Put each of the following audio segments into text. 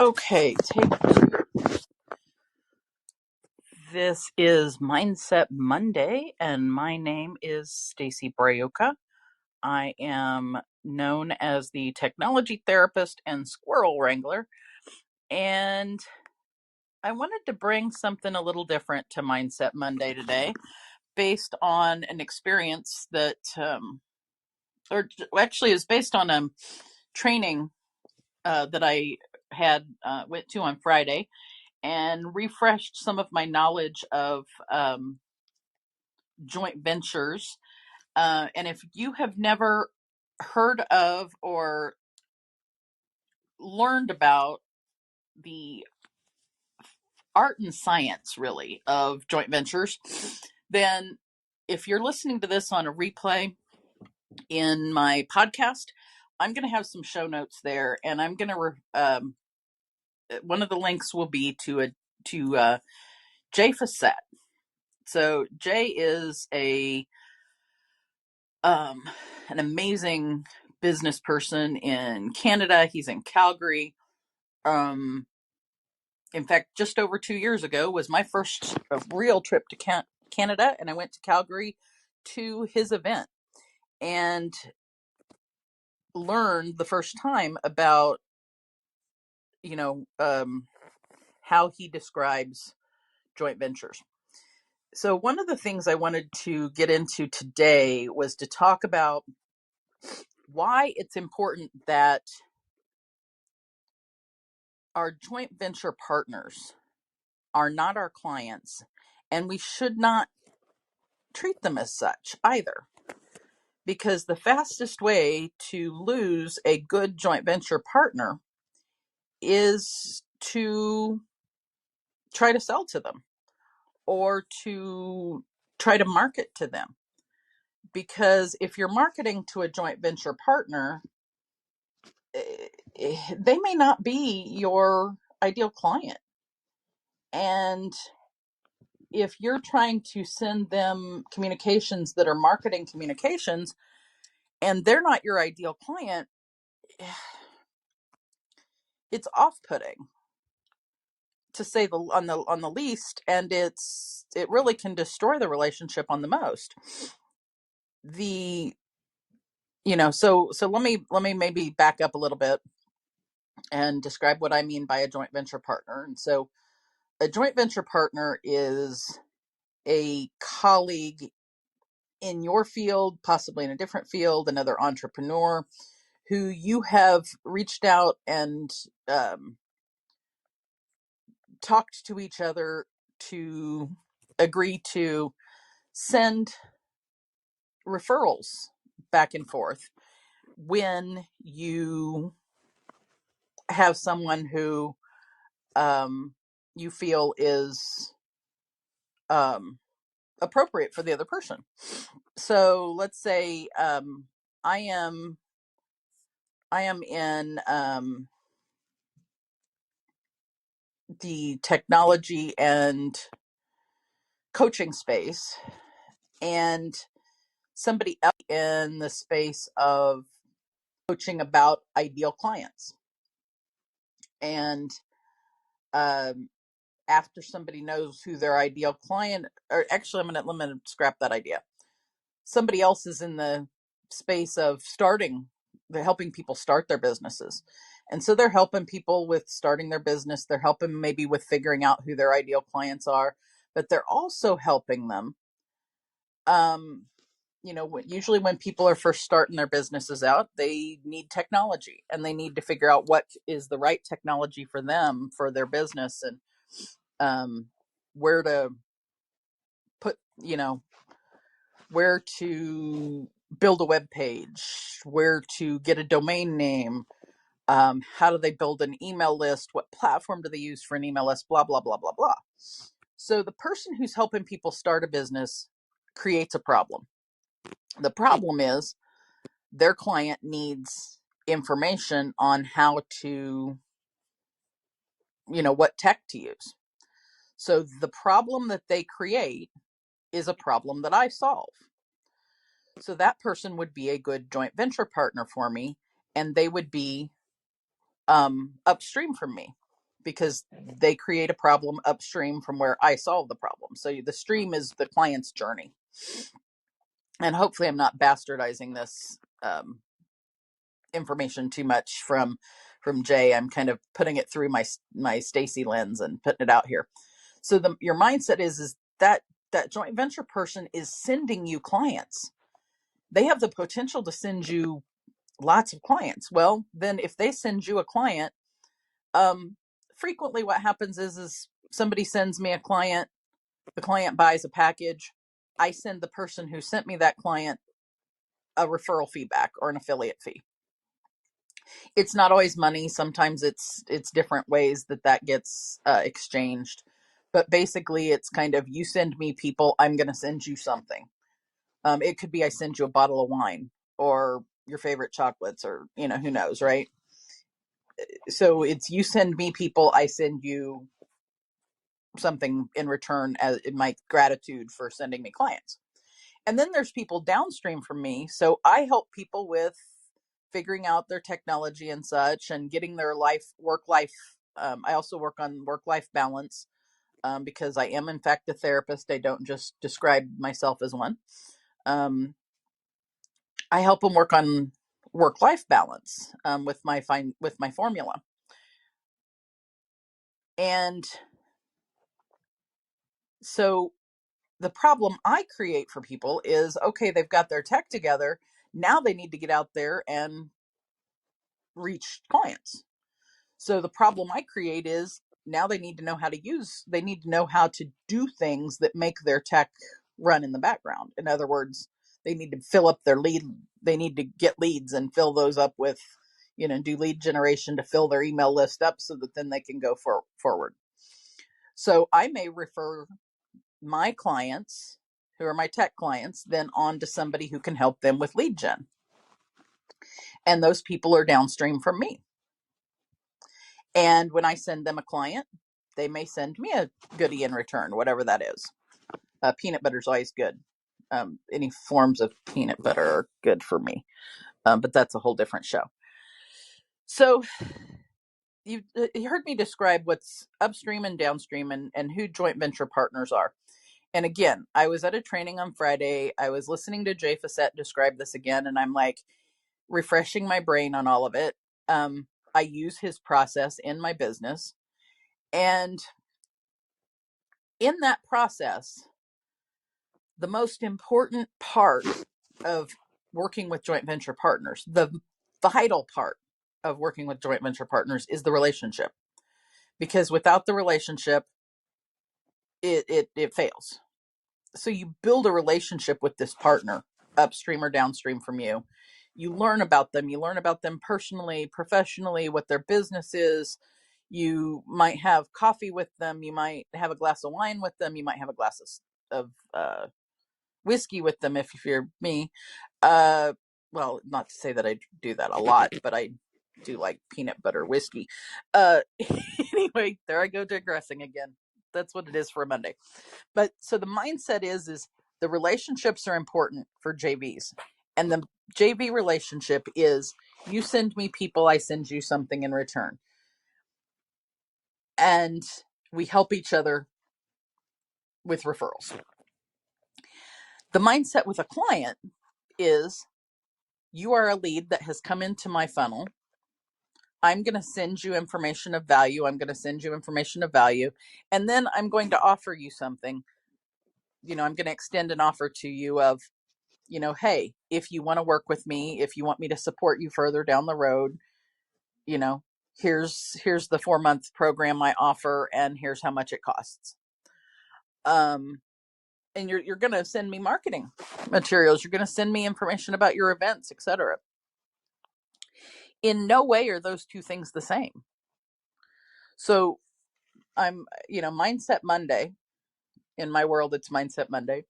Okay, this is Mindset Monday, and my name is Stacy Brioka. I am known as the technology therapist and squirrel wrangler, and I wanted to bring something a little different to Mindset Monday today, based on an experience that, or actually, is based on a training that I went to on Friday, and refreshed some of my knowledge of joint ventures. And if you have never heard of or learned about the art and science, really, of joint ventures, then if you're listening to this on a replay in my podcast, I'm going to have some show notes there, and I'm going to one of the links will be to Jay Facette. So Jay is an amazing business person in Canada. He's in Calgary. In fact, just over 2 years ago was my first real trip to Canada, and I went to Calgary to his event and learned the first time about, how he describes joint ventures. So one of the things I wanted to get into today was to talk about why it's important that our joint venture partners are not our clients, and we should not treat them as such either. Because the fastest way to lose a good joint venture partner is to try to sell to them or to try to market to them. Because if you're marketing to a joint venture partner, they may not be your ideal client. And if you're trying to send them communications that are marketing communications and they're not your ideal client, it's off-putting, to say on the least, and it really can destroy the relationship on the most. So let me maybe back up a little bit and describe what I mean by a joint venture partner. And so a joint venture partner is a colleague in your field, possibly in a different field, another entrepreneur who you have reached out and talked to each other to agree to send referrals back and forth when you have someone who you feel is appropriate for the other person. So let's say I am in the technology and coaching space, and somebody else in the space of coaching about ideal clients. And after somebody knows who their ideal client, or actually, I'm going to scrap that idea. Somebody else is in the space of they're helping people start their businesses. And so they're helping people with starting their business. They're helping maybe with figuring out who their ideal clients are, but they're also helping them. Usually when people are first starting their businesses out, they need technology and they need to figure out what is the right technology for them, for their business, and where to put, where to build a web page, where to get a domain name, how do they build an email list, what platform do they use for an email list, blah, blah, blah, blah, blah. So the person who's helping people start a business creates a problem. The problem is their client needs information on how to, what tech to use. So the problem that they create is a problem that I solve. So that person would be a good joint venture partner for me, and they would be upstream from me. because they create a problem upstream from where I solve the problem. So the stream is the client's journey. And hopefully I'm not bastardizing this information too much from Jay. I'm kind of putting it through my Stacy lens and putting it out here. So your mindset is that joint venture person is sending you clients. They have the potential to send you lots of clients. Well, then if they send you a client, frequently what happens is somebody sends me a client, the client buys a package, I send the person who sent me that client a referral fee back or an affiliate fee. It's not always money. Sometimes it's different ways that gets exchanged. But basically, it's kind of, you send me people, I'm going to send you something. It could be I send you a bottle of wine or your favorite chocolates, or who knows, right? So it's, you send me people, I send you something in return as in my gratitude for sending me clients. And then there's people downstream from me. So I help people with figuring out their technology and such, and getting their work life. I also work on work life balance, because I am in fact a therapist. I don't just describe myself as one. I help them work on work life balance, with my formula. And so the problem I create for people is, okay, they've got their tech together. Now they need to get out there and reach clients. So the problem I create is, now they need to know how to do things that make their tech run in the background. In other words, they need to fill up their lead. They need to get leads and fill those up with, do lead generation to fill their email list up so that then they can go forward. So I may refer my clients, who are my tech clients, then on to somebody who can help them with lead gen. And those people are downstream from me. And when I send them a client, they may send me a goodie in return, whatever that is. Peanut butter is always good. Any forms of peanut butter are good for me. But that's a whole different show. So you heard me describe what's upstream and downstream, and who joint venture partners are. And again, I was at a training on Friday. I was listening to Jay Facette describe this again, and I'm like refreshing my brain on all of it. I use his process in my business. And in that process, the most important part of working with joint venture partners, the vital part of working with joint venture partners, is the relationship. Because without the relationship, it fails. So you build a relationship with this partner, upstream or downstream from you. You learn about them. You learn about them personally, professionally, what their business is. You might have coffee with them. You might have a glass of wine with them. You might have a glass of whiskey with them if you're me. Well, not to say that I do that a lot, but I do like peanut butter whiskey. Anyway, there I go digressing again. That's what it is for a Monday. But so the mindset is the relationships are important for JVs. And the JV relationship is, you send me people, I send you something in return. And we help each other with referrals. The mindset with a client is, you are a lead that has come into my funnel. I'm going to send you information of value. I'm going to send you information of value. And then I'm going to offer you something. I'm going to extend an offer to you of, hey, if you want to work with me, if you want me to support you further down the road, here's the 4-month program I offer, and here's how much it costs. And you're going to send me marketing materials. You're going to send me information about your events, etc. In no way are those two things the same. So I'm, Mindset Monday. In my world, it's Mindset Monday.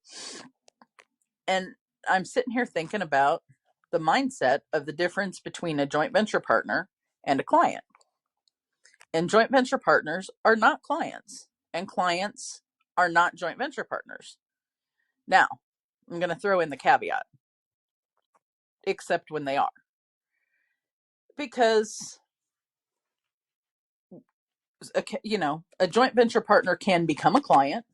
And I'm sitting here thinking about the mindset of the difference between a joint venture partner and a client. And joint venture partners are not clients, and clients are not joint venture partners. Now, I'm going to throw in the caveat, except when they are. Because a joint venture partner can become a client.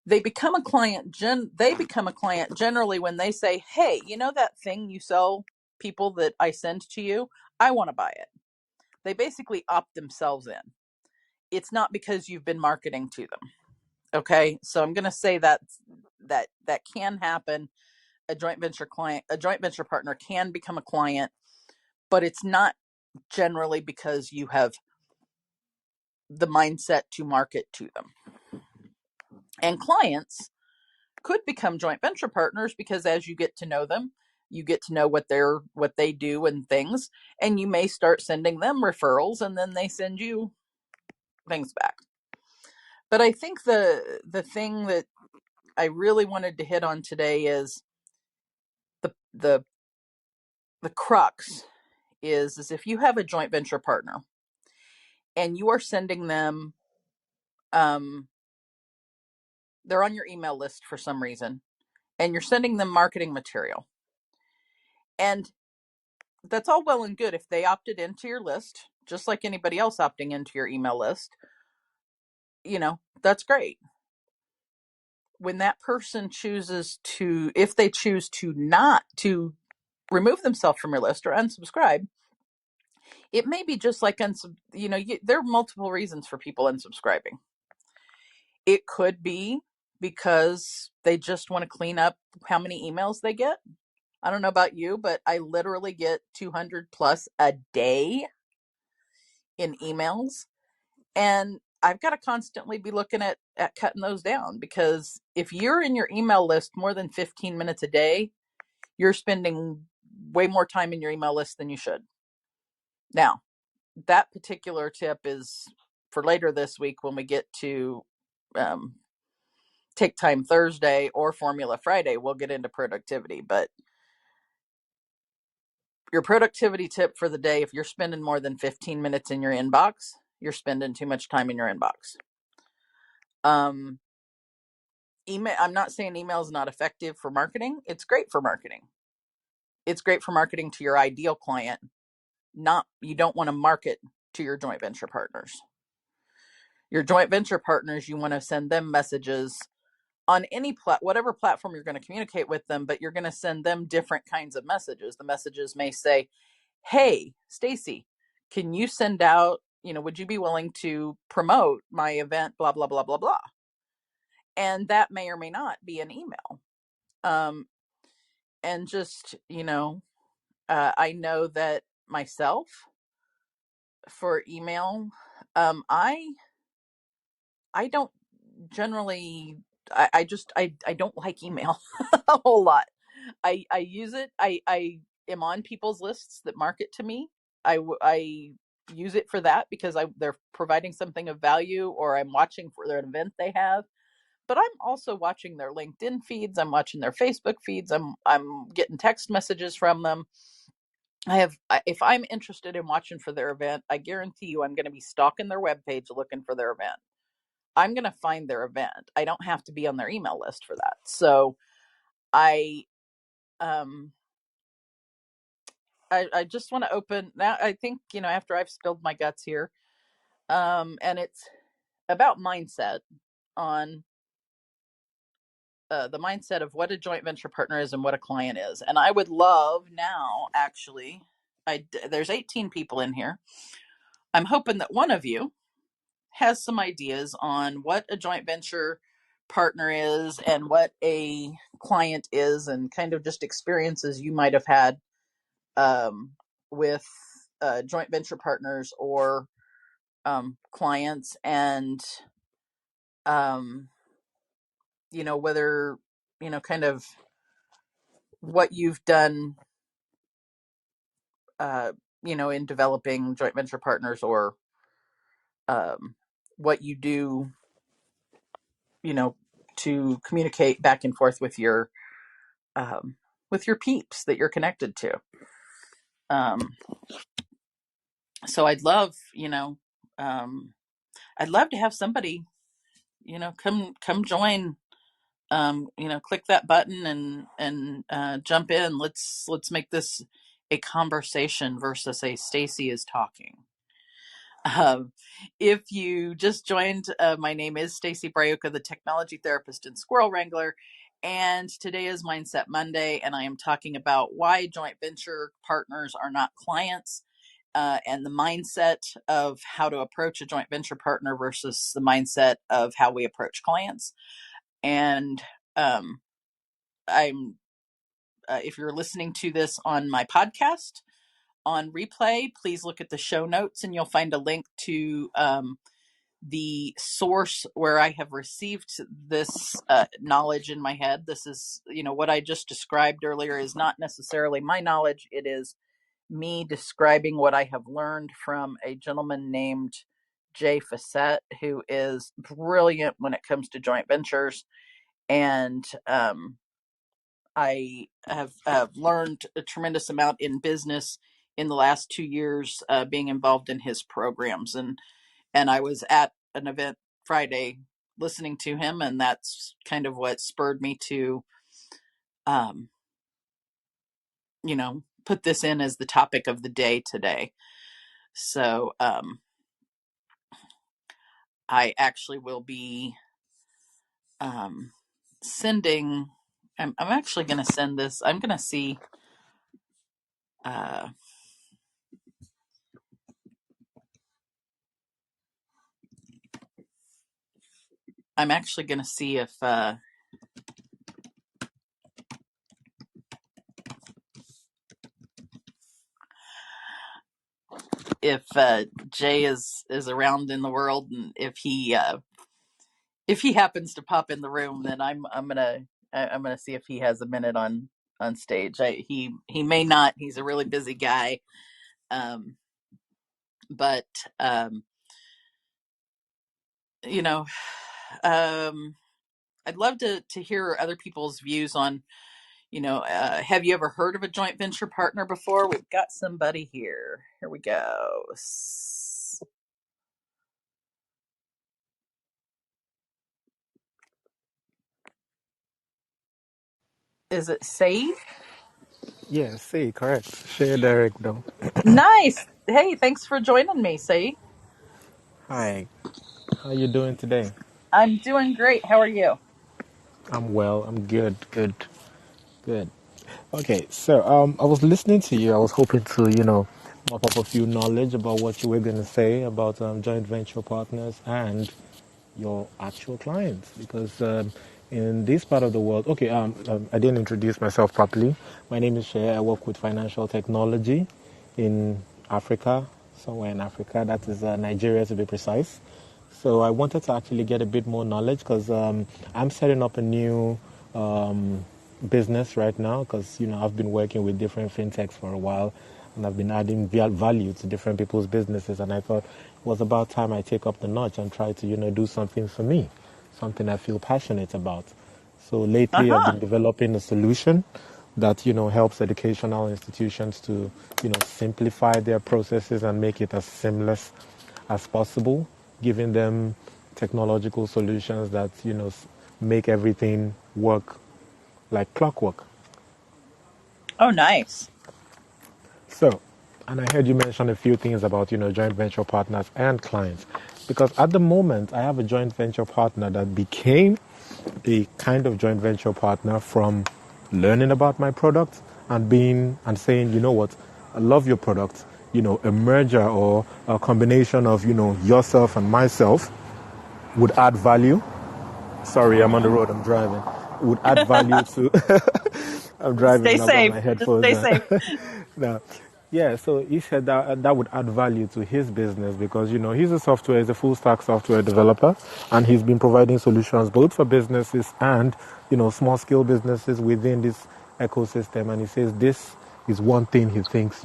They become a client generally when they say, hey, that thing you sell people that I send to you, I want to buy it. They basically opt themselves in. It's not because you've been marketing to them. Okay, so I'm going to say that can happen. A joint venture partner can become a client, but it's not generally because you have the mindset to market to them. And clients could become joint venture partners because as you get to know them, you get to know what they do and things, and you may start sending them referrals, and then they send you things back. But I think the thing that I really wanted to hit on today is the crux is if you have a joint venture partner and you are sending them, they're on your email list for some reason, and you're sending them marketing material. And that's all well and good if they opted into your list, just like anybody else opting into your email list. That's great. When that person if they choose to not to remove themselves from your list or unsubscribe, it may be just like there are multiple reasons for people unsubscribing. It could be because they just want to clean up how many emails they get. I don't know about you, but I literally get 200 plus a day in emails. And I've got to constantly be looking at cutting those down, because if you're in your email list more than 15 minutes a day, you're spending way more time in your email list than you should. Now, that particular tip is for later this week when we get to Take Time Thursday or Formula Friday. We'll get into productivity, but your productivity tip for the day, if you're spending more than 15 minutes in your inbox, you're spending too much time in your inbox. Email, I'm not saying email is not effective for marketing. It's great for marketing. It's great for marketing to your ideal client. You don't want to market to your joint venture partners. Your joint venture partners, you want to send them messages on whatever platform you're going to communicate with them, but you're going to send them different kinds of messages. The messages may say, hey, Stacy, can you send out, would you be willing to promote my event, blah, blah, blah, blah, blah. And that may or may not be an email. And just, I know that myself for email, I don't generally, I don't like email a whole lot. I use it. I am on people's lists that market to me. I use it for that because they're providing something of value, or I'm watching for their event they have. But I'm also watching their LinkedIn feeds. I'm watching their Facebook feeds. I'm getting text messages from them. If I'm interested in watching for their event, I guarantee you I'm going to be stalking their webpage looking for their event. I'm going to find their event. I don't have to be on their email list for that. So I just want to open now. I think, after I've spilled my guts here, and it's about mindset on the mindset of what a joint venture partner is and what a client is. And I would love now, actually, there's 18 people in here. I'm hoping that one of you has some ideas on what a joint venture partner is and what a client is, and kind of just experiences you might have had with joint venture partners or clients, and whether kind of what you've done in developing joint venture partners, or what you do to communicate back and forth with your peeps that you're connected to. So I'd love to have somebody come join, click that button and jump in. Let's make this a conversation versus a Stacy is talking. Um, if you just joined, my name is Stacy Bryoka, the technology therapist and squirrel wrangler. And today is Mindset Monday, and I am talking about why joint venture partners are not clients, and the mindset of how to approach a joint venture partner versus the mindset of how we approach clients. And um, I'm if you're listening to this on my podcast on replay, please look at the show notes and you'll find a link to the source where I have received this knowledge in my head. This is, what I just described earlier is not necessarily my knowledge. It is me describing what I have learned from a gentleman named Jay Facette, who is brilliant when it comes to joint ventures. And I have learned a tremendous amount in business in the last 2 years, being involved in his programs. And I was at an event Friday listening to him, and that's kind of what spurred me to, um, put this in as the topic of the day today. So I actually will be sending. I'm actually going to send this. I'm going to see. Uh, I'm actually going to see if Jay is around in the world, and if he happens to pop in the room, then I'm gonna see if he has a minute on stage. He may not. He's a really busy guy, um, but you know, I'd love to hear other people's views on. Have you ever heard of a joint venture partner before? We've got somebody here. Here we go. Is it Said? Yeah, see, correct. Share direct though. Nice. Hey, thanks for joining me, Said. Hi, how you doing today? I'm doing great. How are you? I'm well. I'm good. Good. Good. Okay, so I was listening to you. I was hoping to, mop up a few knowledge about what you were going to say about joint venture partners and your actual clients, because in this part of the world, okay, I didn't introduce myself properly. My name is Shea. I work with financial technology in Africa, somewhere in Africa. That is Nigeria, to be precise. So I wanted to actually get a bit more knowledge because I'm setting up a new um, business right now because I've been working with different fintechs for a while and I've been adding value to different people's businesses, and I thought it was about time I take up the notch and try to do something for me, something I feel passionate about. So lately I've Uh-huh. been developing a solution that helps educational institutions to simplify their processes and make it as seamless as possible, giving them technological solutions that make everything work like clockwork. Oh, nice. So, and I heard you mention a few things about joint venture partners and clients, because at the moment I have a joint venture partner that became a kind of joint venture partner from learning about my product and being and saying, you know what, I love your product. A merger or a combination of yourself and myself would add value. Sorry, I'm on the Mm-hmm. road. I'm driving. Would add value to. I'm driving Stay and I've got safe. my Just headphones stay on. safe. Now, yeah. So he said that would add value to his business because he's a full stack software developer, and he's been providing solutions both for businesses and small scale businesses within this ecosystem. And he says this is one thing he thinks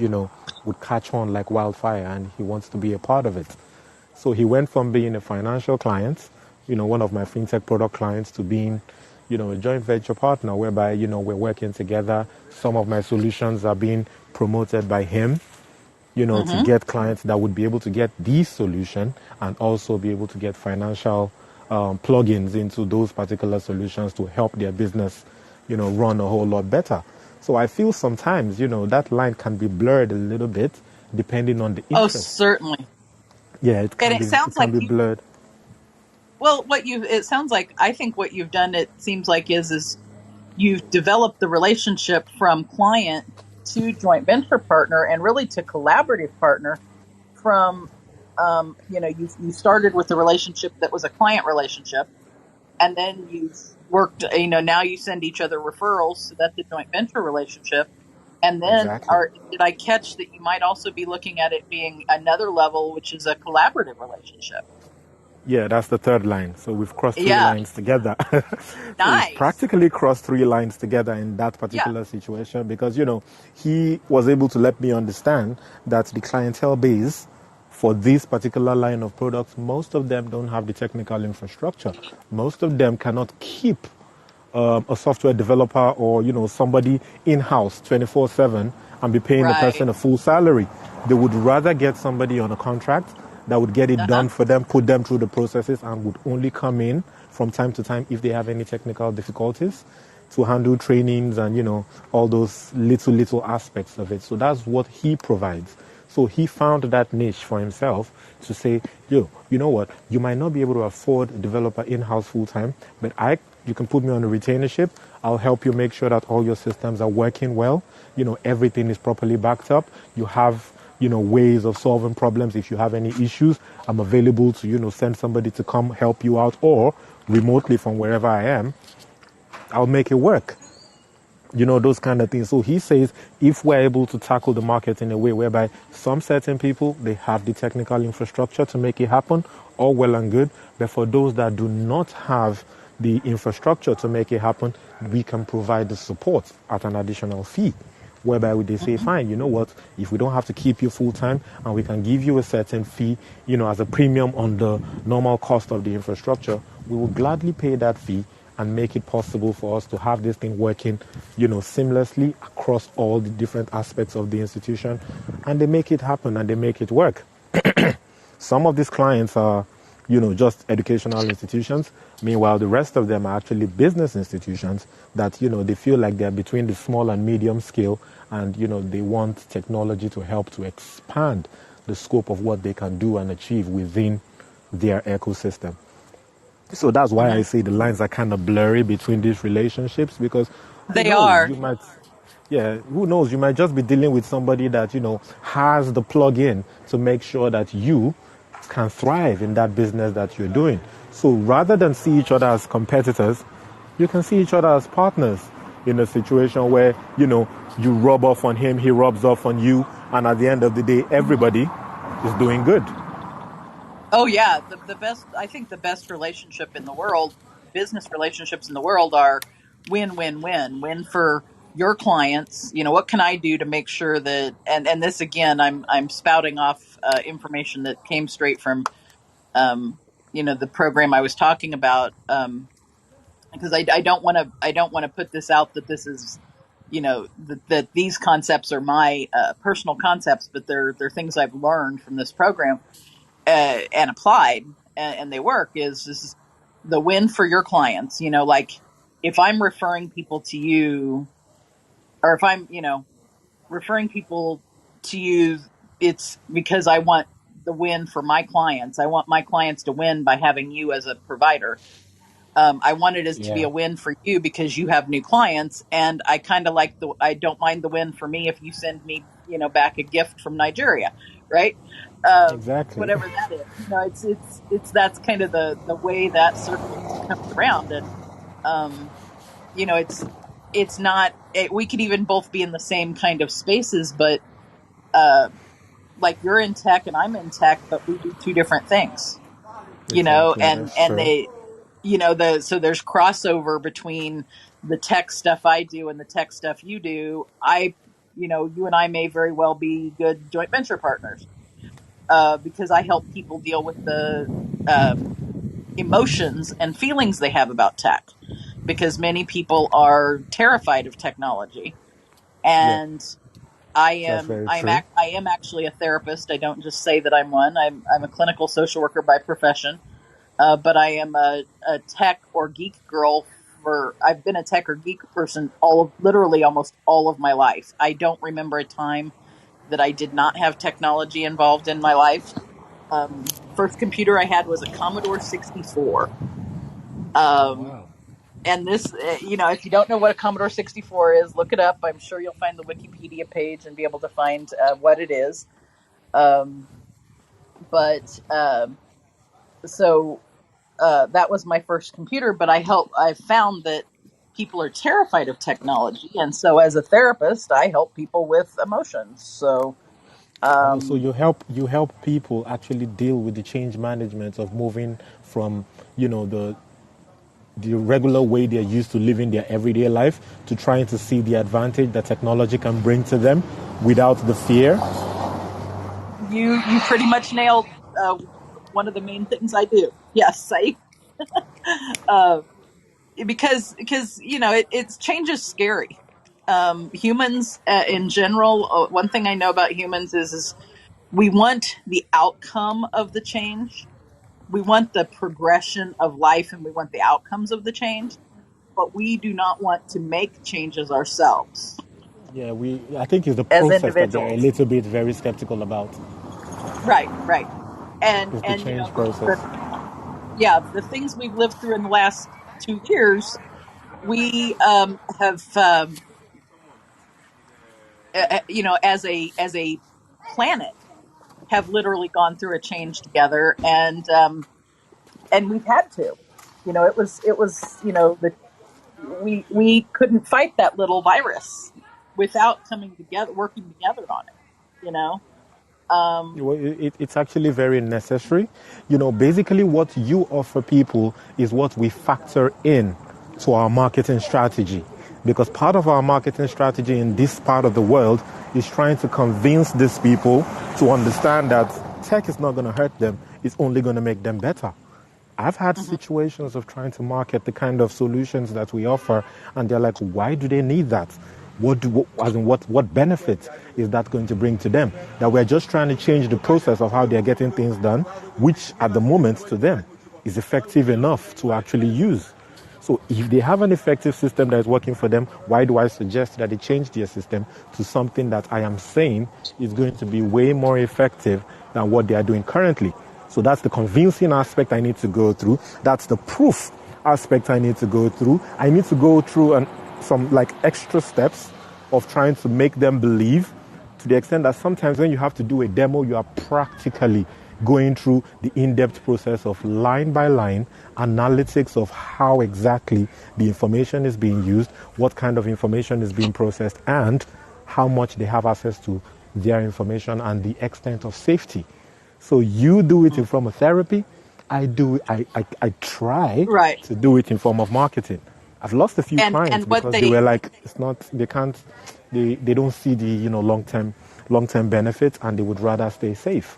would catch on like wildfire, and he wants to be a part of it. So he went from being a financial client, one of my fintech product clients, to being, a joint venture partner whereby, we're working together. Some of my solutions are being promoted by him, to Mm-hmm. get clients that would be able to get these solution and also be able to get financial plugins into those particular solutions to help their business, run a whole lot better. So I feel sometimes, that line can be blurred a little bit depending on the Oh, interest. certainly. Yeah, And it it sounds can like be you, blurred. well, it sounds like, I think what you've done, it seems like is you've developed the relationship from client to joint venture partner and really to collaborative partner from, you started with the relationship that was a client relationship, and then you've worked, now you send each other referrals, so that's a joint venture relationship. And then, Exactly. did I catch that you might also be looking at it being another level, which is a collaborative relationship? Yeah, that's the third line. So we've crossed three Yeah, lines together. So we've nice. practically crossed three lines together in that Yeah. particular situation because, he was able to let me understand that the clientele base for this particular line of products, most of them don't have the technical infrastructure. Most of them cannot keep a software developer or somebody in-house 24/7 and be paying the Right. person a full salary. They would rather get somebody on a contract that would get it Uh-huh. done for them, put them through the processes, and would only come in from time to time if they have any technical difficulties to handle trainings and all those little aspects of it. So that's what he provides. So he found that niche for himself to say, yo, you know what? You might not be able to afford a developer in-house full time, but you can put me on a retainership. I'll help you make sure that all your systems are working well. Everything is properly backed up. You have, ways of solving problems. If you have any issues, I'm available to, send somebody to come help you out or remotely from wherever I am. I'll make it work. Those kind of things. So he says if we're able to tackle the market in a way whereby some certain people, they have the technical infrastructure to make it happen, all well and good. But for those that do not have the infrastructure to make it happen, we can provide the support at an additional fee. Whereby they say, Hmm. fine, you know what, if we don't have to keep you full time and we can give you a certain fee, as a premium on the normal cost of the infrastructure, we will gladly pay that fee and make it possible for us to have this thing working, seamlessly across all the different aspects of the institution. And they make it happen and they make it work. Some of these clients are, just educational institutions. Meanwhile, the rest of them are actually business institutions that, they feel like they're between the small and medium scale and, they want technology to help to expand the scope of what they can do and achieve within their ecosystem. So that's why I Hmm. say the lines are kind of blurry between these relationships because who They knows? are. You might, yeah, who knows? You might just be dealing with somebody that, has the plug in to make sure that you can thrive in that business that you're doing. So rather than see each other as competitors, you can see each other as partners in a situation where, you rub off on him, he rubs off on you, and at the end of the day, everybody is doing good. Oh yeah, the best, I think the best relationship in the world, business relationships in the world are win win win. Win for your clients. What can I do to make sure that, and this again, I'm spouting off information that came straight from um the program I was talking about, because I don't want to put this out that this is, that these concepts are my personal concepts, but they're things I've learned from this program and applied, and they work. Is the win for your clients? Like if I'm referring people to you, or if I'm referring people to you, it's because I want the win for my clients. I want my clients to win by having you as a provider. I want it as to be Yeah, a win for you because you have new clients, and I kind of like I don't mind the win for me if you send me, back a gift from Nigeria, right? exactly. Whatever that is, it's that's kind of the way that circle comes around, and um, it's not. We could even both be in the same kind of spaces, but uh, like you're in tech and I'm in tech, but we do two different things, Exactly, that's and true. they so there's crossover between the tech stuff I do and the tech stuff you do. You and I may very well be good joint venture partners, because I help people deal with the um, emotions and feelings they have about tech, because many people are terrified of technology. Yep, And that's very true. I am actually a therapist. I don't just say that I'm one. I'm a clinical social worker by profession, but I am a tech or geek girl. I've been a tech or geek person literally almost all of my life. I don't remember a time that I did not have technology involved in my life. First computer I had was a Commodore 64. Oh, Um, wow. and this, if you don't know what a Commodore 64 is, look it up. I'm sure you'll find the Wikipedia page and be able to find what it is. Um, but so that was my first computer. But I found that people are terrified of technology, and so as a therapist, I help people with emotions. So Oh, so um, you help people actually deal with the change management of moving from, the regular way they're used to living their everyday life to trying to see the advantage that technology can bring to them without the fear. you pretty much nailed one of the main things I do. Yes, I uh, because it's change is scary. Humans in general, one thing I know about humans is we want the outcome of the change. We want the progression of life, and we want the outcomes of the change, but we do not want to make changes ourselves Yeah, I think it's the as process that they're a individuals. little bit very skeptical about. Right, right. and It's the and change process. the things we've lived through in the last 2 years, we have as a planet have literally gone through a change together, and we've had to. It was the we couldn't fight that little virus without coming together, working together on it. You know, um, Well, it's actually very necessary. Basically, what you offer people is what we factor in to our marketing strategy. Because part of our marketing strategy in this part of the world is trying to convince these people to understand that tech is not going to hurt them, it's only going to make them better. I've had mhm. situations of trying to market the kind of solutions that we offer, and they're like, why do they need that? What benefit is that going to bring to them? That we're just trying to change the process of how they're getting things done, which at the moment to them is effective enough to actually use. So if they have an effective system that is working for them, why do I suggest that they change their system to something that I am saying is going to be way more effective than what they are doing currently? So that's the convincing aspect I need to go through. That's the proof aspect I need to go through. I need to go through some like extra steps of trying to make them believe, to the extent that sometimes when you have to do a demo, you are practically going through the in-depth process of line by line analytics of how exactly the information is being used, what kind of information is being processed, and how much they have access to their information and the extent of safety. So you do it in form of therapy. I try Right. to do it in form of marketing. I've lost a few And clients what because they they were like, it's not, they can't, they don't see the, long term benefits, and they would rather stay safe.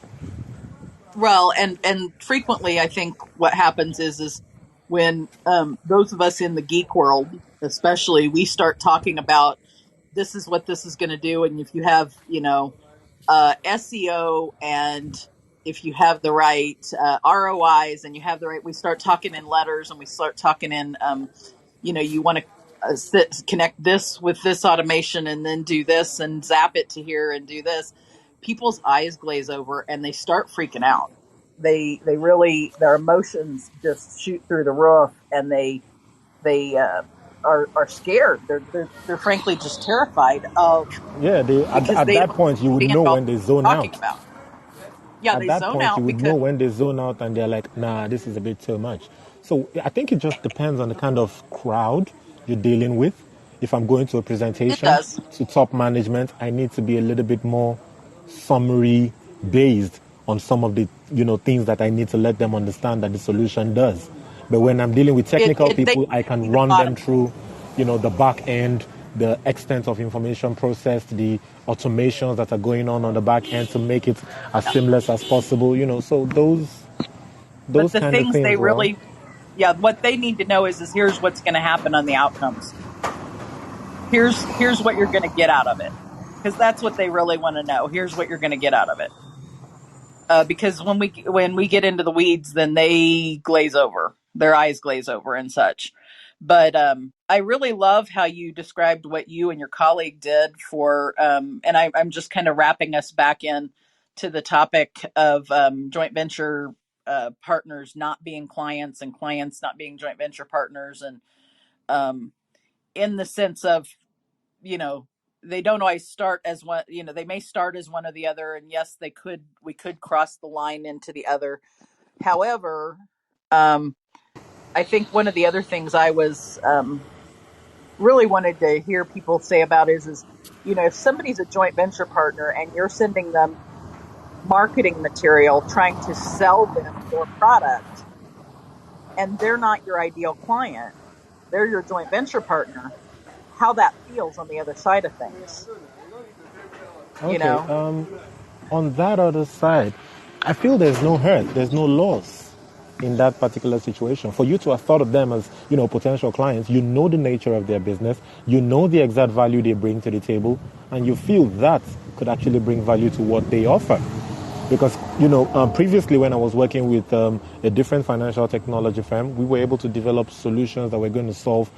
Well, and frequently, I think what happens is when those of us in the geek world, especially, we start talking about this is what this is going to do, and if you have SEO, and if you have the right ROIs, and you have the right, we start talking in letters, and we start talking in you want to connect this with this automation, and then do this and zap it to here and do this. People's eyes glaze over and they start freaking out. They really, their emotions just shoot through the roof, and they are scared. They're frankly just terrified of, Yeah, because at they that don't point, you would understand know all when they zone we're talking out. about. Yeah, At they that zone point, you out would because know when they zone out and they're like, nah, this is a bit too much. So I think it just depends on the kind of crowd you're dealing with. If I'm going to a it presentation does. to top management, I need to be a little bit more summary based on some of the things that I need to let them understand that the solution does. But when I'm dealing with technical They people, I see can the run them bottom. through, the back end, the extent of information processed, the automations that are going on the back end to make it as Yeah. seamless as possible. So But those the kind of things they things. Well, really, yeah, what they need to know is here's what's going to happen on the outcomes. Here's what you're going to get out of it, because that's what they really want to know. Here's what you're going to get out of it. Because when we get into the weeds, then they glaze over, their eyes glaze over and such. But I really love how you described what you and your colleague did for, and I'm just kind of wrapping us back in to the topic of joint venture partners not being clients and clients not being joint venture partners, and um, in the sense of, you know, they don't always start as one. You know, they may start as one or the other, and yes, we could cross the line into the other. However, um, I think one of the other things I was really wanted to hear people say about is, you know, if somebody's a joint venture partner and you're sending them marketing material trying to sell them your product, and they're not your ideal client, they're your joint venture partner, how that feels on the other side of things, you Okay, know? on that other side, I feel there's no hurt, there's no loss in that particular situation. For you to have thought of them as, potential clients, you know the nature of their business, you know the exact value they bring to the table, and you feel that could actually bring value to what they offer. Because, previously when I was working with a different financial technology firm, we were able to develop solutions that were going to solve,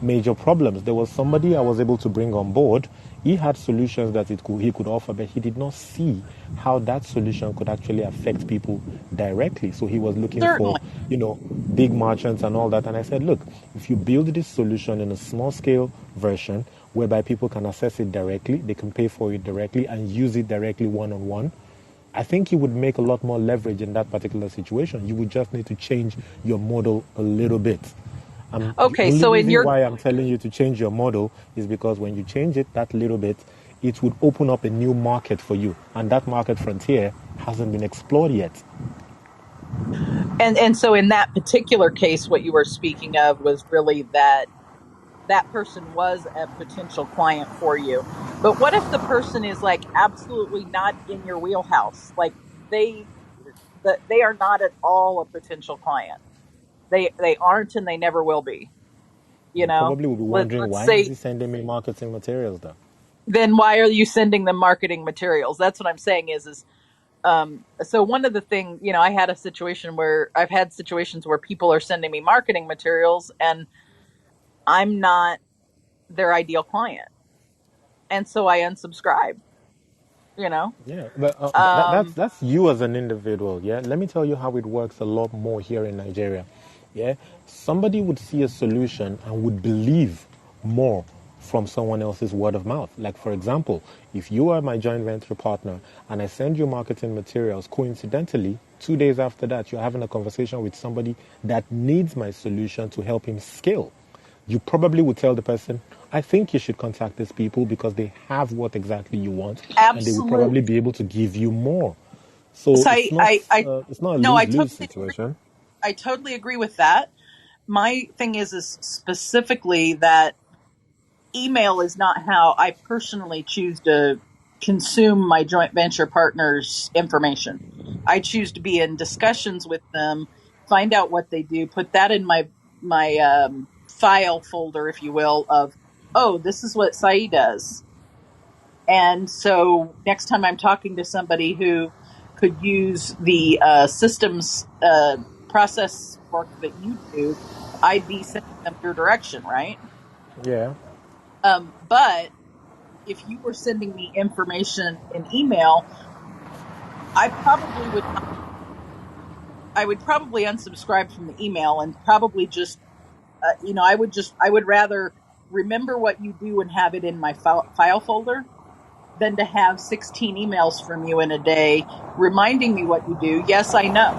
major problems. There was somebody I was able to bring on board. He had solutions that he could offer, but he did not see how that solution could actually affect people directly. So he was looking for, Certainly. big merchants and all that. And I said, look, if you build this solution in a small scale version whereby people can access it directly, they can pay for it directly and use it directly one on one, I think you would make a lot more leverage in that particular situation. You would just need to change your model a little bit. The Okay, only so in reason your why I'm telling you to change your model is because when you change it that little bit, it would open up a new market for you. And that market frontier hasn't been explored yet. and so in that particular case, what you were speaking of was really that that person was a potential client for you. But what if the person is like absolutely not in your wheelhouse? Like they they are not at all a potential client. They aren't and they never will be, you You know? probably will be wondering, Let's why is say, he sending me marketing materials though? then why are you sending them marketing materials? That's what I'm saying is so one of the things, you know, I've had situations where people are sending me marketing materials and I'm not their ideal client. And so I unsubscribe, you know? Yeah, but that's Um, that's you as an individual. Yeah, let me tell you how it works a lot more here in Nigeria. Yeah, somebody would see a solution and would believe more from someone else's word of mouth. Like for example, if you are my joint venture partner and I send you marketing materials, coincidentally, 2 days after that, you're having a conversation with somebody that needs my solution to help him scale. You probably would tell the person, I think you should contact these people because they have what exactly you want and they would probably absolutely. be able to give you more. So So it's not a no, lose-lose situation. I totally agree with that. My thing is specifically that email is not how I personally choose to consume my joint venture partners' information. I choose to be in discussions with them, find out what they do, put that in my file folder, if you will, of, oh, this is what Saeed does. And so next time I'm talking to somebody who could use the systems process work that you do, I'd be sending them your direction, right? Yeah. But if you were sending me information in email, I probably would I would probably unsubscribe from the email and probably just I would rather remember what you do and have it in my file folder than to have 16 emails from you in a day reminding me what you do. Yes, I know.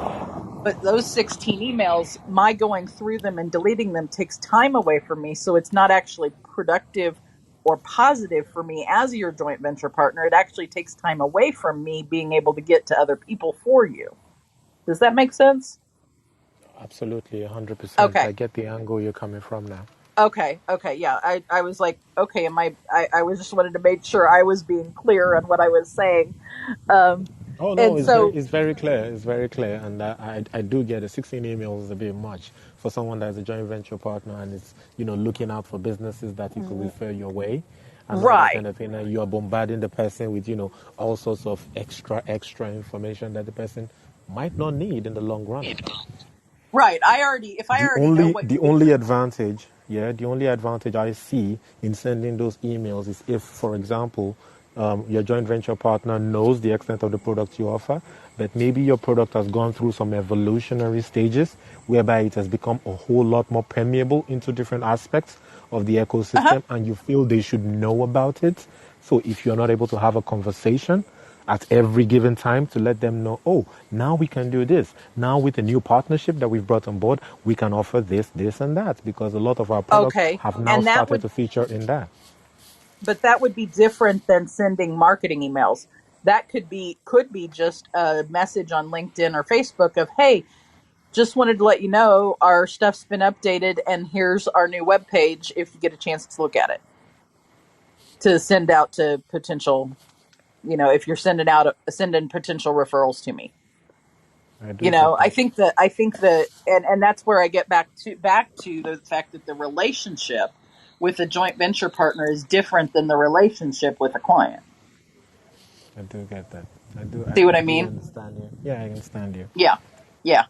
But those 16 emails, my going through them and deleting them takes time away from me. So it's not actually productive or positive for me as your joint venture partner. It actually takes time away from me being able to get to other people for you. Does that make sense? Absolutely, 100%. Okay. I get the angle you're coming from now. Okay. Okay. Yeah. I was like, okay, I was just wanted to make sure I was being clear on what I was saying. Um, Oh no, and so, it's very clear. It's very clear, and I do get it. 16 emails is a bit much for someone that's a joint venture partner and is looking out for businesses that he could refer your way, and all that right. kind of thing. And you are bombarding the person with all sorts of extra information that the person might not need in the long run. Right. If I The already know only what the you do, only advantage, yeah, the only advantage I see in sending those emails is if, for example, your joint venture partner knows the extent of the product you offer, but maybe your product has gone through some evolutionary stages whereby it has become a whole lot more permeable into different aspects of the Uh-huh. ecosystem, and you feel they should know about it. So if you're not able to have a conversation at every given time to let them know, oh, now we can do this. Now with the new partnership that we've brought on board, we can offer this, this, and that, because a lot of our products Okay. have now And that started would to feature in that. but that would be different than sending marketing emails. That could be just a message on LinkedIn or Facebook of, "Hey, just wanted to let you know our stuff's been updated and here's our new webpage if you get a chance to look at it." To send out to potential, if you're sending potential referrals to me. I do get I that. think that and that's where I get back to the fact that the relationship with a joint venture partner is different than the relationship with a client. I do get that. See what I I do mean? understand you. Yeah, I understand you. Yeah. Yeah.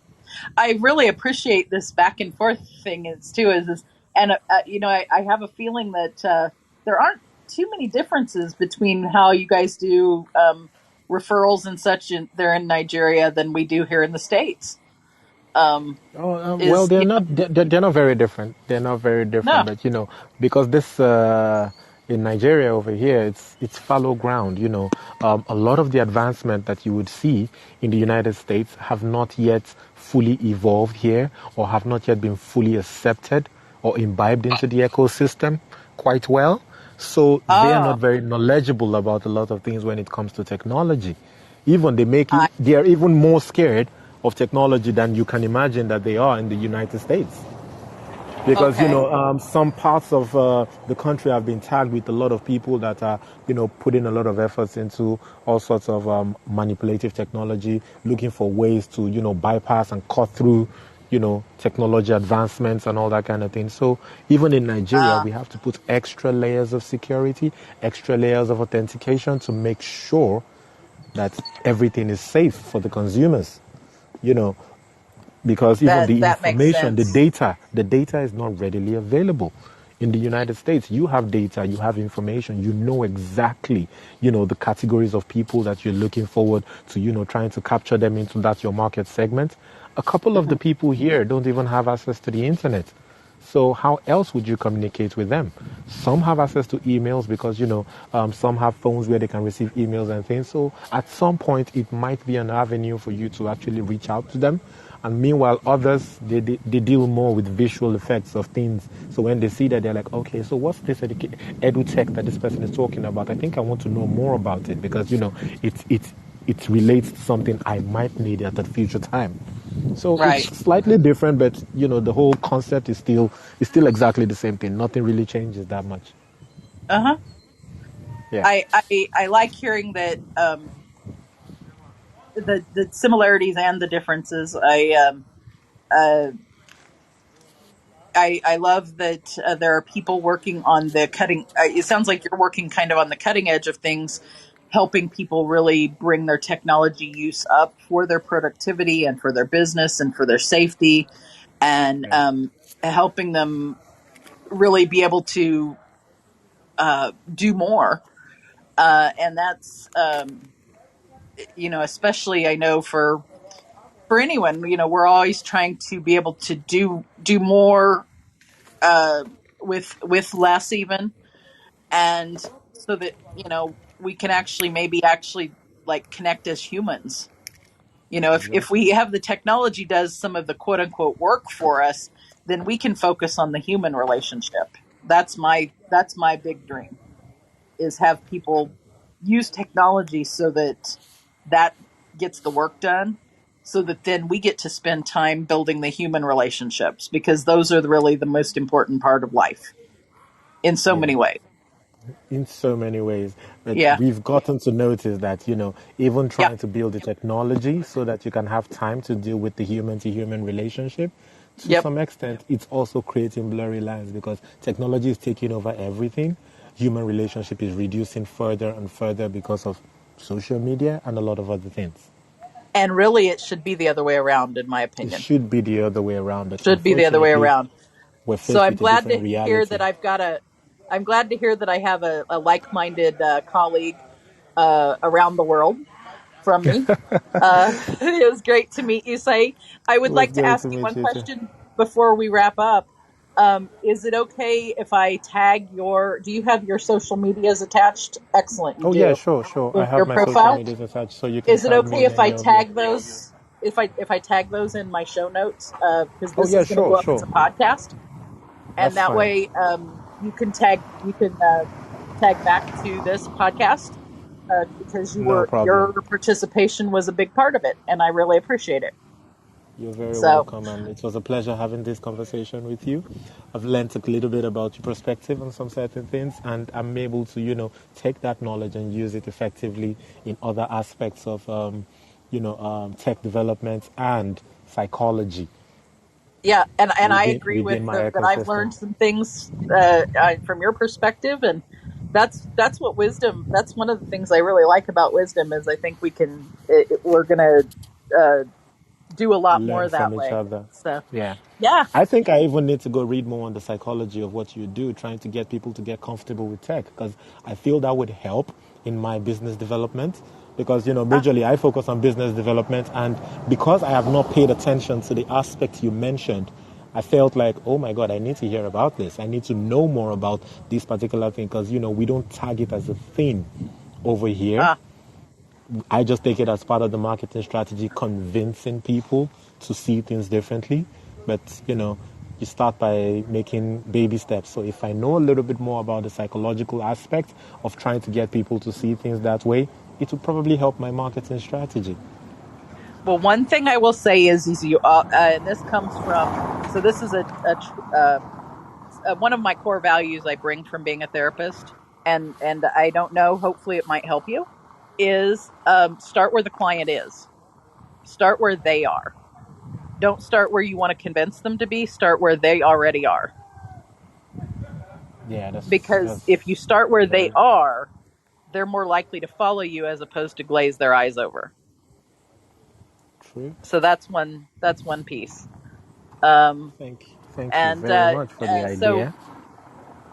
I really appreciate this back and forth thing and I have a feeling that there aren't too many differences between how you guys do referrals and such there in Nigeria than we do here in the States. Um, Oh, well, is, they're not very different. They're not very different, no. but because this in Nigeria over here, it's fallow ground. A lot of the advancement that you would see in the United States have not yet fully evolved here, or have not yet been fully accepted or imbibed into the ecosystem quite well. So they are Oh, not very knowledgeable about a lot of things when it comes to technology. Even I, they are even more scared of technology than you can imagine that they are in the United States. Because okay. some parts of the country have been tagged with a lot of people that are putting a lot of efforts into all sorts of manipulative technology, looking for ways to bypass and cut through technology advancements and all that kind of thing. So even in Nigeria, Uh, we have to put extra layers of security, extra layers of authentication to make sure that everything is safe for the consumers. You know, because even that the that makes information, sense. the data is not readily available. In the United States, you have data, you have information, you know exactly, the categories of people that you're looking forward to, trying to capture them into that your market segment. A couple of Hmm. the people here don't even have access to the internet. So how else would you communicate with them? Some have access to emails because some have phones where they can receive emails and things. So at some point, it might be an avenue for you to actually reach out to them. And meanwhile, others they deal more with visual effects of things. So when they see that, they're like, okay, so what's this edu tech that this person is talking about? I think I want to know more about it because it relates to something I might need at a future time. So it's Right. slightly different, but the whole concept is still exactly the same thing. Nothing really changes that much. Uh-huh. Yeah. I like hearing that the similarities and the differences. Uh, I love that there are people working on the cutting. It sounds like you're working kind of on the cutting edge of things, helping people really bring their technology use up for their productivity and for their business and for their safety, and Yeah. helping them really be able to do more. And that's especially I know for anyone, we're always trying to be able to do more uh, with less even, and so that we can actually maybe actually like connect as humans. If Exactly. we have the technology does some of the quote unquote work for us, then we can focus on the human relationship. That's my big dream, is have people use technology so that that gets the work done, so that then we get to spend time building the human relationships, because those are really the most important part of life in so Yeah. many ways. In so many ways. But Yeah. we've gotten to notice that, even Yep. trying to build the technology so that you can have time to deal with the human to human relationship, to Yep. some extent, it's also creating blurry lines because technology is taking over everything. Human relationship is reducing further and further because of social media and a lot of other things. And really it should be the other way around, in my It opinion. should be the other way around, but Should be the other way unfortunately, around. we're So faced I'm with a glad different to hear reality. that I'm glad to hear that I have a like-minded colleague around the world from me. It was great to meet you, Saeed. I It would was like to great ask to you meet one you too. question before we wrap up. Is it okay if I tag do you have your social medias attached? Excellent, you Oh yeah, do. sure, sure. I In have your my social profile? medias attached, so you can Is it tag okay me in if I any of your. tag those? If I tag those in my show notes, because Oh this yeah, is going to sure, go up as sure. a podcast, and That's that fine. way you can tag back to this podcast because No your problem. participation was a big part of it, and I really appreciate it. You're very So welcome, and it was a pleasure having this conversation with you. I've learned a little bit about your perspective on some certain things, and I'm able to, take that knowledge and use it effectively in other aspects of, tech development and psychology yeah, and I within agree with within my that. I've ecosystem. learned some things from your perspective, and that's what wisdom. That's one of the things I really like about wisdom is I think we're gonna uh, do a lot Learn more from that each way. other. So Yeah. yeah, I think I even need to go read more on the psychology of what you do, trying to get people to get comfortable with tech, because I feel that would help in my business development. Because, ah, majorly I focus on business development, and because I have not paid attention to the aspects you mentioned, I felt like, oh my God, I need to hear about this. I need to know more about this particular thing because, we don't tag it as a thing over here. ah. I just take it as part of the marketing strategy, convincing people to see things differently. But, you start by making baby steps. So if I know a little bit more about the psychological aspect of trying to get people to see things that way, it would probably help my marketing strategy. Well, one thing I will say is you and this comes from so this is one of my core values I bring from being a therapist, and I don't know. Hopefully, it might help you. Is start where the client is. Start where they are. Don't start where you want to convince them to be. Start where they already are. Yeah, Because that's if you start where they very are, they're more likely to follow you as opposed to glaze their eyes over. true. So that's one piece. Um, Thank you and very much for the so idea.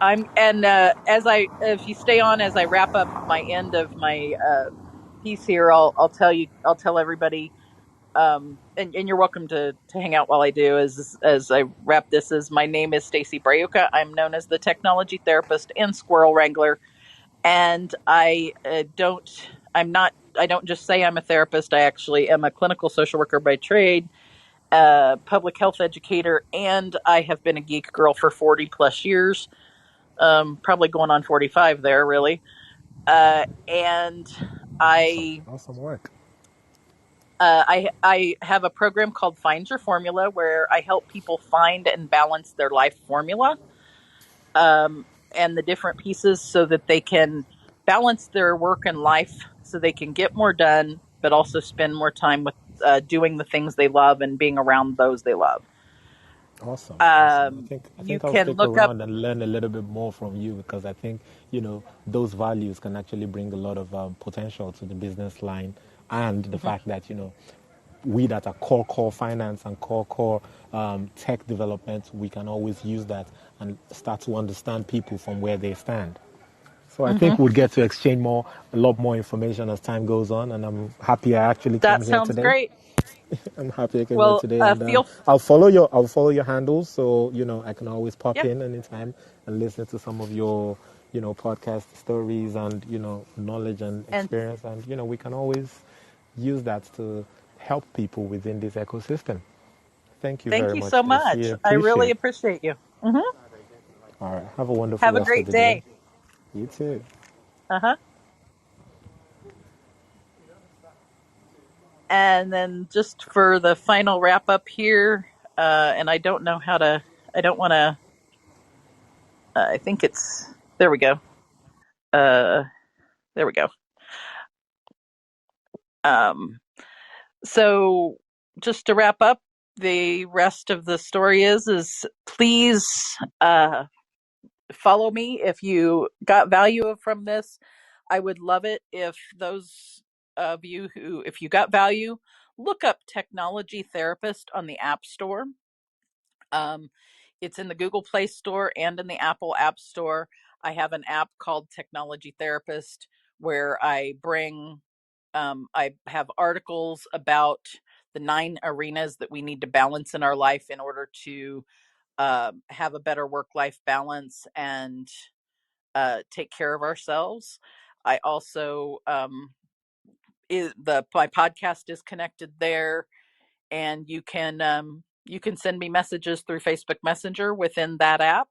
I'm and if you stay on as I wrap up my end of my piece here, I'll tell everybody and you're welcome to hang out while I do as I wrap this. Is my name is Stacy Brayuka. I'm known as the technology therapist and squirrel wrangler, and I don't just say I'm a therapist. I actually am a clinical social worker by trade, public health educator, and I have been a geek girl for 40 plus years, probably going on 45 there, really. And Awesome, I awesome work. I have a program called Find Your Formula where I help people find and balance their life formula, um, and the different pieces so that they can balance their work and life so they can get more done, but also spend more time with doing the things they love and being around those they love. Awesome, awesome. I You think I'll can stick look up. around and learn a little bit more from you because I think those values can actually bring a lot of potential to the business line, and the Mhm, fact that we that are core finance and core tech development, we can always use that and start to understand people from where they stand. So I think mhm. we'll get to exchange a lot more information as time goes on, and I'm happy I actually came That here sounds today. great. I'm happy I came here Well, today, and feel I'll follow your handles, so I can always pop yeah, in anytime and listen to some of your podcast stories and knowledge and and experience, and we can always use that to help people within this ecosystem. Thank you thank very you much, so Stacey. much. I really Appreciate. appreciate you. Hmm. All right, have a wonderful Have a rest of great the day. day. You too. Uh huh. And then just for the final wrap up here, and I don't know how to. I don't want to. I think it's there. We go. Uh, there we go. Um, so just to wrap up, the rest of the story is please follow me if you got value from this. I would love it if those of you who, if you got value, look up Technology Therapist on the App Store. Um, it's in the Google Play Store and in the Apple App Store. I have an app called Technology Therapist where I have articles about the 9 arenas that we need to balance in our life in order to have a better work-life balance and take care of ourselves. I also my podcast is connected there, and you can send me messages through Facebook Messenger within that app,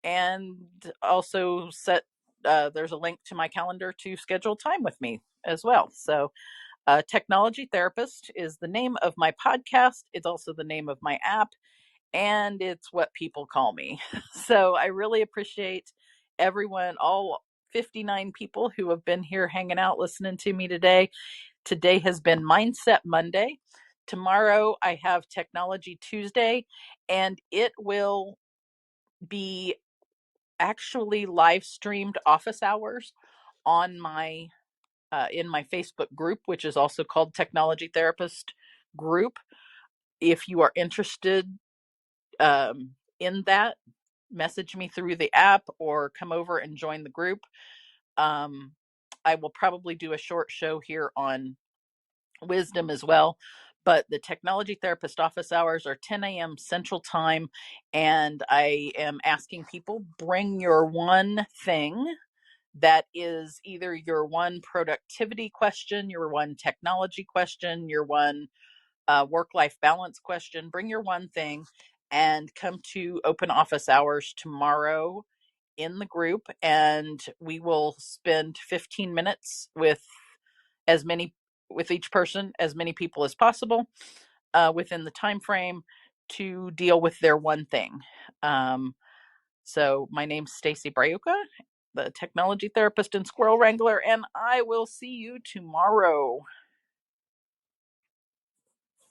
and also set there's a link to my calendar to schedule time with me as well. So Technology Therapist is the name of my podcast. It's also the name of my app, and it's what people call me. So I really appreciate everyone, all 59 people who have been here hanging out, listening to me today. Today has been Mindset Monday. Tomorrow I have Technology Tuesday, and it will be actually live streamed office hours on my in my Facebook group, which is also called Technology Therapist Group. If you are interested in that, message me through the app or come over and join the group. I will probably do a short show here on wisdom as well. But the Technology Therapist office hours are 10 a.m. Central Time. And I am asking people, bring your one thing that is either your one productivity question, your one technology question, your one work-life balance question. Bring your one thing and come to open office hours tomorrow in the group, and we will spend 15 minutes as many with each person, as many people as possible within the time frame to deal with their one thing. So my name's Stacy Brayuka, the technology therapist and squirrel wrangler, and I will see you tomorrow.